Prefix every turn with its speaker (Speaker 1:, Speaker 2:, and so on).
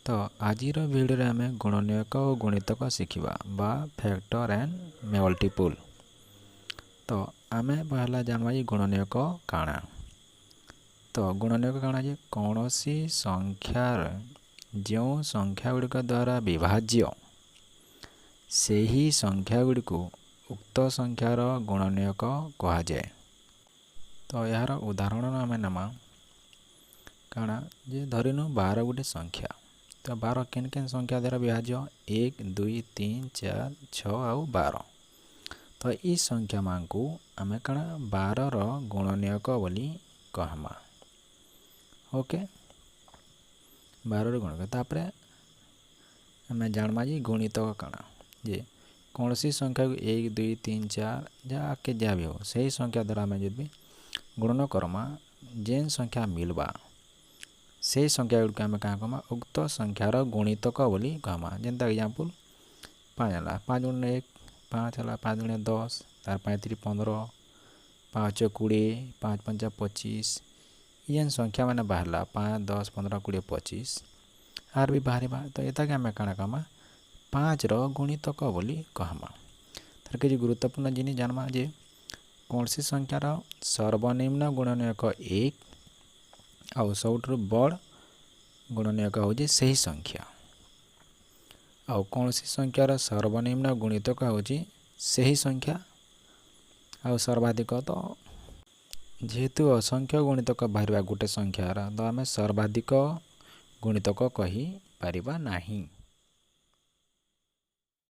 Speaker 1: तो आज भिडियो रे आमे गुणनीयक और गुणितक शिखा बा फैक्टर एंड मल्टीपल। तो आमे पहला जानवा गुणनीयक काଣା। तो गुणनीयक काଣା जे कौन सी संख्यार जो संख्या गुड़िक द्वारा विभाज्य से ही संख्या गुड़िक उक्त संख्यार गुणनीयक कह जाए। तो यार उदाहरण आमे नमा काଣା जे धरिनु 12 गोटे संख्या। तो 12 केन केन संख्या द्वारा विभाज्य 1 2 3 4 6 आउ 12। तो ई संख्या मान को आमे काଣା 12 रो गुणनीयक बोली कहमा। ओके 12 रो गुणनीयक तापरे आमे जानमा जी गुणितक काଣା जे कौन सी संख्या को 1 2 3 4 जा के जा भी हो सही संख्या द्वारा आमे जब गुणन करमा जेन संख्या मिलबा से संख्या गुड़िक आम क्या कहमा उक्त संख्यार गुणितक बोली कहमा। जेनता एग्जांपल 5 है 5 गुणे 1 5 है 5 गुणे 10 तार 5 3 15 5 20 5 5 25 ये संख्या मैंने बाहर 5 10 15 20 25 आर भी बाहर। तो ये आम क्या कहमा 5 रो गुणितक बोली कहमा। तार किसी गुरुत्वपूर्ण जिनिस जानमा जे कौन सी संख्यार सर्वनिम्न गुणनीयक 1 आउ सबुठु बड़ गुणनीयक हो सही संख्या आउ कौन सी संख्यार सर्वनिम्न गुणितक हो सही संख्या आउ सर्वाधिक। तो जेहेतु असंख्य गुणितक बाहर गोटे संख्यार तो आम सर्वाधिक गुणितक कही पारिबा नाही।